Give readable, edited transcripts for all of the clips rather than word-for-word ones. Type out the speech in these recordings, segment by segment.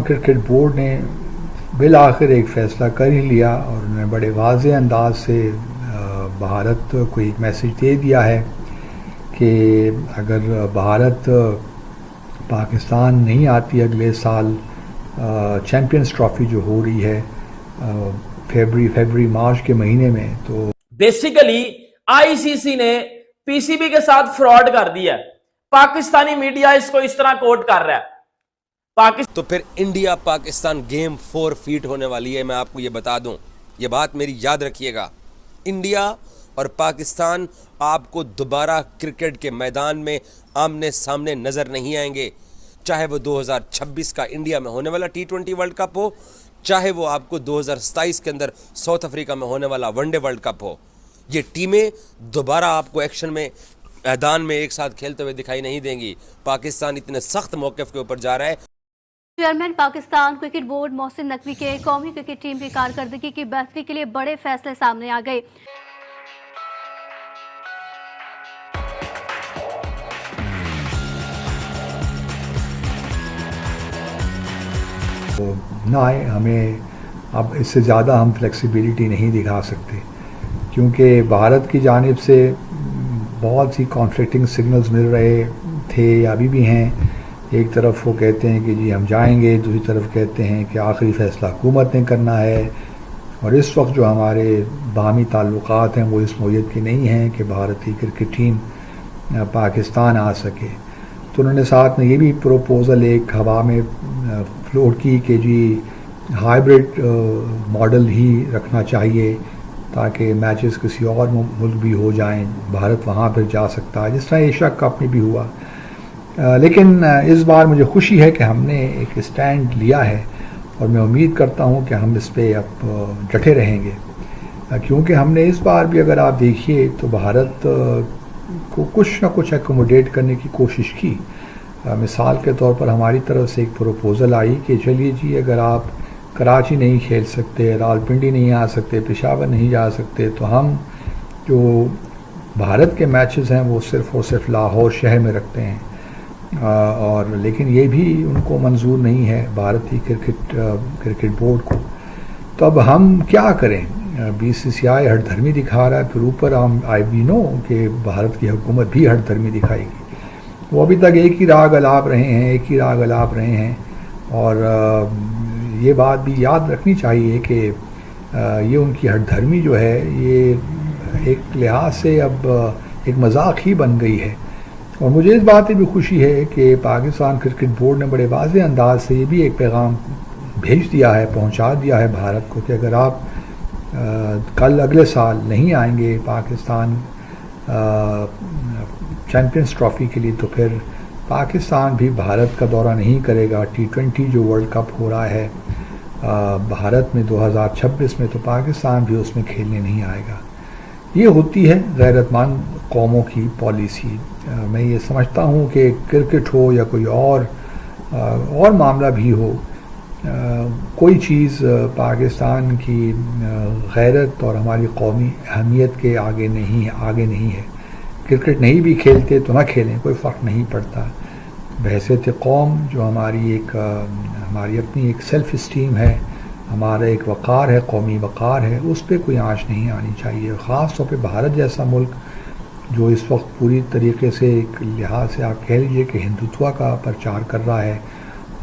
Cricket board ने bill आखिर एक फ़ैसला कर ही लिया और उन्होंने बड़े वाज़े अंदाज से भारत को एक मैसेज दे दिया है कि अगर भारत पाकिस्तान नहीं आती अगले साल चैम्पियंस ट्रॉफी जो हो रही है फरवरी मार्च के महीने में, तो बेसिकली आईसीसी ने पीसीबी के साथ फ्रॉड कर दिया। पाकिस्तानी मीडिया इसको इस तरह कोट कर रहा है। तो फिर इंडिया पाकिस्तान गेम 4 फीट होने वाली है। मैं आपको ये बता दूं, ये बात मेरी याद रखिएगा। इंडिया और पाकिस्तान आपको दोबारा क्रिकेट के मैदान में आमने सामने नजर नहीं आएंगे, चाहे वो 2026 का इंडिया में होने वाला T20 वर्ल्ड कप हो, चाहे वो आपको 2027 के अंदर साउथ अफ्रीका में होने वाला वनडे वर्ल्ड कप हो। ये टीमें दोबारा आपको एक्शन में मैदान में एक साथ खेलते हुए दिखाई नहीं देंगी। पाकिस्तान इतने सख्त मौक़िफ़ के ऊपर जा रहा है। Chairman Pakistan cricket board Mohsin Naqvi के कौमी क्रिकेट टीम की कारकर्दगी की बेहतरी के लिए बड़े फैसले सामने आ गए। तो ना आए, हमें अब इससे ज़्यादा हम फ्लेक्सिबिलिटी नहीं दिखा सकते, क्योंकि भारत की जानिब से बहुत सी कॉन्फ्लिक्टिंग सिग्नल्स मिल रहे थे, अभी भी हैं। एक तरफ वो कहते हैं कि जी हम जाएंगे, दूसरी तरफ कहते हैं कि आखिरी फ़ैसला हुकूमत ने करना है। और इस वक्त जो हमारे बाहमी ताल्लुकात हैं वो इस नौयत के नहीं हैं कि भारतीय क्रिकेट टीम पाकिस्तान आ सके। तो उन्होंने साथ में ये भी प्रपोज़ल एक हवा में फ्लोट की कि जी हाइब्रिड मॉडल ही रखना चाहिए ताकि मैचेस किसी और मुल्क भी हो जाएं, भारत वहाँ पर जा सकता है, जिस तरह एशिया कप में भी हुआ। लेकिन इस बार मुझे खुशी है कि हमने एक स्टैंड लिया है और मैं उम्मीद करता हूँ कि हम इस पे अब डटे रहेंगे, क्योंकि हमने इस बार भी, अगर आप देखिए, तो भारत को कुछ ना कुछ एकोमोडेट करने की कोशिश की। मिसाल के तौर पर हमारी तरफ से एक प्रपोज़ल आई कि चलिए जी, अगर आप कराची नहीं खेल सकते, रावलपिंडी नहीं आ सकते, पेशावर नहीं जा सकते, तो हम जो भारत के मैचेस हैं वो सिर्फ़ और सिर्फ लाहौर शहर में रखते हैं। और लेकिन ये भी उनको मंजूर नहीं है भारतीय क्रिकेट बोर्ड को। तो अब हम क्या करें? बीसीसीआई हठधर्मी दिखा रहा है, फिर ऊपर हम वी नो कि भारत की हुकूमत भी हठधर्मी दिखाएगी। वो अभी तक एक ही राग अलाप रहे हैं और ये बात भी याद रखनी चाहिए कि ये उनकी हठधर्मी जो है ये एक लिहाज से अब एक मजाक ही बन गई है। और मुझे इस बात की भी खुशी है कि पाकिस्तान क्रिकेट बोर्ड ने बड़े वाज़े अंदाज से ये भी एक पैगाम भेज दिया है, पहुंचा दिया है भारत को कि अगर आप कल अगले साल नहीं आएंगे पाकिस्तान चैम्पियंस ट्रॉफी के लिए, तो फिर पाकिस्तान भी भारत का दौरा नहीं करेगा। T20 जो वर्ल्ड कप हो रहा है भारत में 2026 में, तो पाकिस्तान भी उसमें खेलने नहीं आएगा। ये होती है गैरतमंद कौमों की पॉलिसी। मैं ये समझता हूँ कि क्रिकेट हो या कोई और मामला भी हो, कोई चीज़ पाकिस्तान की गैरत और हमारी कौमी अहमियत के आगे नहीं है। क्रिकेट नहीं भी खेलते तो ना खेलें, कोई फ़र्क नहीं पड़ता। बहैसियत कौम जो हमारी अपनी एक सेल्फ़ इस्टीम है, हमारा एक वक़ार है, कौमी वक़ार है, उस पर कोई आँच नहीं आनी चाहिए। ख़ास तौर पे भारत जैसा मुल्क जो इस वक्त पूरी तरीके से एक लिहाज से आप कह लीजिए कि हिंदुत्व का प्रचार कर रहा है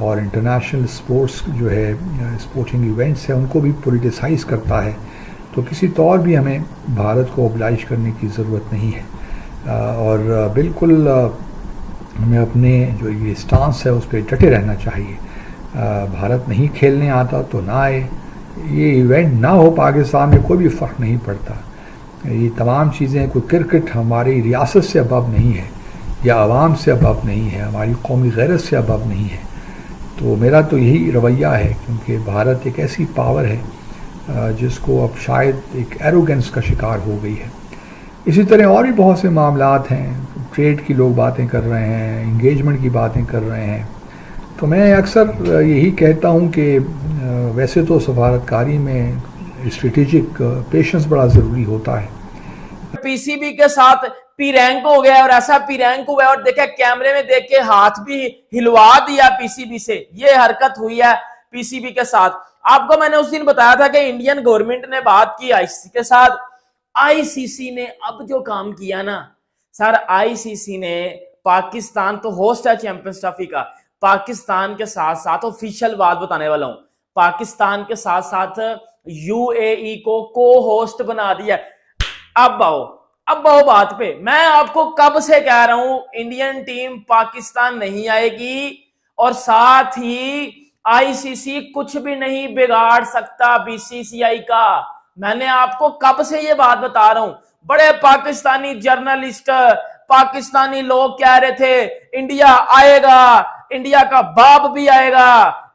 और इंटरनेशनल स्पोर्ट्स जो है, स्पोर्टिंग इवेंट्स है, उनको भी पोलिटिसाइज़ करता है, तो किसी तौर भी हमें भारत को ओबलाइज करने की ज़रूरत नहीं है। और बिल्कुल हमें अपने जो ये स्टांस है उस पर डटे रहना चाहिए। भारत नहीं खेलने आता तो ना आए, ये इवेंट ना हो पाकिस्तान में, कोई भी फ़र्क नहीं पड़ता। ये तमाम चीज़ें, कोई क्रिकेट हमारी रियासत से अबव नहीं है या आवाम से अबव नहीं है, हमारी कौमी गैरत से अबव नहीं है। तो मेरा तो यही रवैया है, क्योंकि भारत एक ऐसी पावर है जिसको अब शायद एक एरोगेंस का शिकार हो गई है। इसी तरह और भी बहुत से मामलात हैं, ट्रेड की लोग बातें कर रहे हैं, इंगेजमेंट की बातें कर रहे हैं। तो मैं अक्सर यही कहता हूँ कि वैसे तो सफारतकारी में स्ट्रेटेजिक पेशेंस बड़ा ज़रूरी होता है। पीसीबी के साथ पी रैंक हो गया और ऐसा पी रैंक हुआ और देखा कैमरे में देख के हाथ भी हिलवा दिया पीसीबी से, ये हरकत हुई है। पीसीबी के साथ। आपको मैंने उस दिन बताया था कि इंडियन गवर्नमेंट ने बात की आईसीसी के साथ। आईसीसी ने अब जो काम किया ना सर, आईसीसी ने पाकिस्तान तो होस्ट है चैंपियंस ट्रॉफी का, पाकिस्तान के साथ साथ ऑफिशियल बात बताने वाला हूं, पाकिस्तान के साथ साथ यूएई को को होस्ट बना दिया। अब आओ बात पे। मैं आपको कब से कह रहा हूं इंडियन टीम पाकिस्तान नहीं आएगी, और साथ ही आईसीसी कुछ भी नहीं बिगाड़ सकता बीसीसीआई का। मैंने आपको कब से ये बात बता रहा हूं। बड़े पाकिस्तानी जर्नलिस्ट, पाकिस्तानी लोग कह रहे थे इंडिया आएगा, इंडिया का बाप भी आएगा,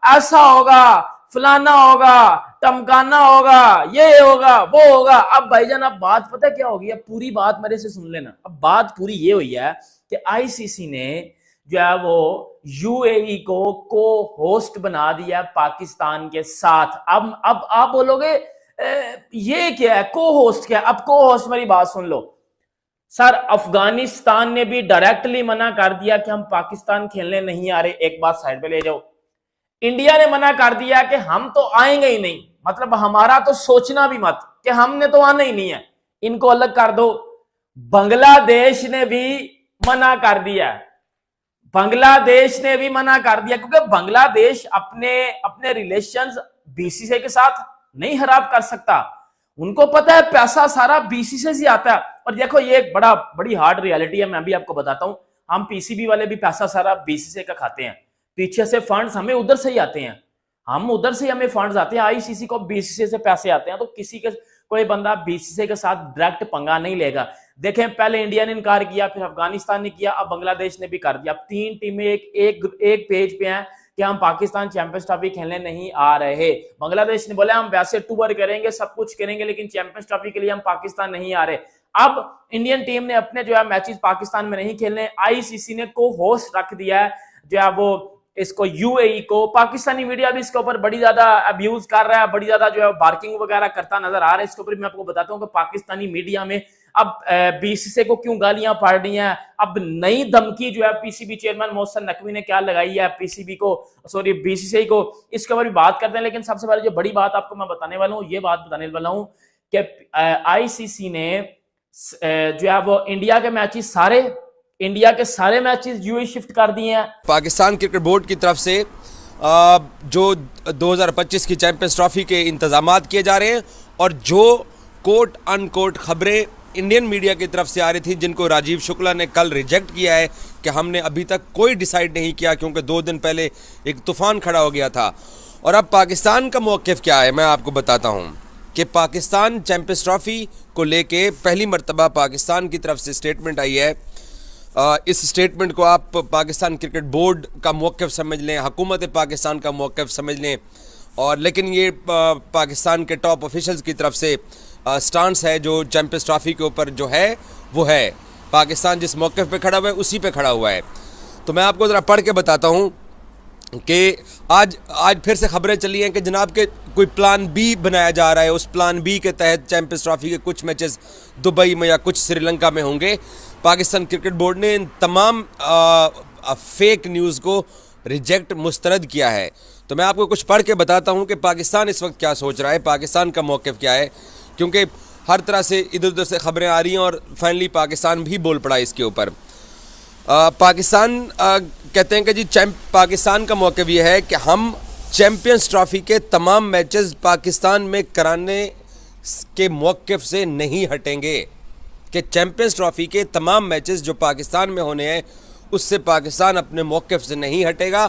ऐसा होगा, फलाना होगा, टमकाना होगा, ये होगा, वो होगा। अब भाईजान अब बात पता है क्या होगी, अब पूरी बात मेरे से सुन लेना। अब बात पूरी ये हुई है कि आईसीसी ने जो है वो यूएई को होस्ट बना दिया पाकिस्तान के साथ। अब आप बोलोगे ये क्या है, को होस्ट क्या है? अब को होस्ट, मेरी बात सुन लो सर। अफगानिस्तान ने भी डायरेक्टली मना कर दिया कि हम पाकिस्तान खेलने नहीं आ रहे। एक बात साइड पे ले जाओ। इंडिया ने मना कर दिया कि हम तो आएंगे ही नहीं, मतलब हमारा तो सोचना भी मत कि हमने तो आना ही नहीं है, इनको अलग कर दो। बांग्लादेश ने भी मना कर दिया, बांग्लादेश ने भी मना कर दिया, क्योंकि बांग्लादेश अपने रिलेशंस बीसीसीआई के साथ नहीं खराब कर सकता। उनको पता है पैसा सारा बीसीसीआई से आता है। और देखो ये एक बड़ी हार्ड रियलिटी है, मैं भी आपको बताता हूं। हम पीसीबी वाले भी पैसा सारा बीसीसीआई का खाते हैं, पीछे से फंड्स हमें उधर से ही आते हैं, हम उधर से हमें फंड्स आते हैं। आईसीसी को बीसीसीआई से पैसे आते हैं, तो कोई बंदा बीसीसीआई के साथ डायरेक्ट पंगा नहीं लेगा। देखें, पहले इंडिया ने इनकार किया, फिर अफगानिस्तान ने किया, अब बांग्लादेश ने भी कर दिया। अब 3 टीमें एक पेज पे हैं कि हम पाकिस्तान चैंपियंस ट्रॉफी खेलने नहीं आ रहे। बांग्लादेश ने बोला हम वैसे टूर करेंगे, सब कुछ करेंगे, लेकिन चैंपियंस ट्रॉफी के लिए हम पाकिस्तान नहीं आ रहे। अब इंडियन टीम ने अपने जो है मैचेस पाकिस्तान में नहीं खेलने, आईसीसी ने को होस्ट रख दिया है जो है वो इसको यूएई को। पाकिस्तानी मीडिया भी इसके ऊपर बड़ी ज्यादा अब्यूज कर रहा है, बड़ी ज्यादा जो है बार्किंग वगैरह करता नजर आ रहा है। इसके ऊपर मैं आपको बताता हूं कि पाकिस्तानी मीडिया में अब बीसीसीआई को क्यों गालियां पड़ रही हैं। अब नई धमकी जो है पीसीबी चेयरमैन मोहसिन नकवी ने क्या लगाई है बीसीसीआई को, इसके ऊपर भी बात करते हैं। लेकिन सबसे पहले जो बड़ी बात आपको मैं बताने वाला हूं, ये बात बताने वाला हूं कि आईसीसी ने जो है वो इंडिया के सारे मैचेस यूएई शिफ्ट कर दिए हैं। पाकिस्तान क्रिकेट बोर्ड की तरफ से जो 2025 की चैंपियंस ट्रॉफी के इंतजामात किए जा रहे हैं, और जो कोट अनकोट खबरें इंडियन मीडिया की तरफ से आ रही थी, जिनको राजीव शुक्ला ने कल रिजेक्ट किया है कि हमने अभी तक कोई डिसाइड नहीं किया, क्योंकि 2 दिन पहले एक तूफान खड़ा हो गया था। और अब पाकिस्तान का मौक़िफ़ क्या है, मैं आपको बताता हूं कि पाकिस्तान चैंपियंस ट्रॉफी को लेके पहली मर्तबा पाकिस्तान की तरफ से स्टेटमेंट आई है। इस स्टेटमेंट को आप पाकिस्तान क्रिकेट बोर्ड का मौक़िफ़ समझ लें, हुकूमत पाकिस्तान का मौक़िफ़ समझ लें, और लेकिन ये पाकिस्तान के टॉप ऑफिशियल्स की तरफ से स्टांस है जो चैंपियंस ट्रॉफी के ऊपर जो है वो है। पाकिस्तान जिस मौक़िफ़ पे खड़ा हुआ है उसी पे खड़ा हुआ है। तो मैं आपको ज़रा पढ़ के बताता हूँ कि आज फिर से खबरें चली हैं कि जनाब के कोई प्लान बी बनाया जा रहा है। उस प्लान बी के तहत चैंपियंस ट्रॉफी के कुछ मैचेस दुबई में या कुछ श्रीलंका में होंगे। पाकिस्तान क्रिकेट बोर्ड ने इन तमाम फेक न्यूज़ को रिजेक्ट मुस्तरद किया है। तो मैं आपको कुछ पढ़ के बताता हूँ कि पाकिस्तान इस वक्त क्या सोच रहा है, पाकिस्तान का मौक़िफ़ क्या है, क्योंकि हर तरह से इधर उधर से खबरें आ रही हैं और फाइनली पाकिस्तान भी बोल पड़ा इसके ऊपर। पाकिस्तान कहते हैं कि जी पाकिस्तान का मौक़िफ़ ये है कि हम चैंपियंस ट्रॉफी के तमाम मैचेस पाकिस्तान में कराने के मौक़िफ़ से नहीं हटेंगे, कि चैंपियंस ट्रॉफी के तमाम मैचेस जो पाकिस्तान में होने हैं उससे पाकिस्तान अपने मौक़िफ़ से नहीं हटेगा।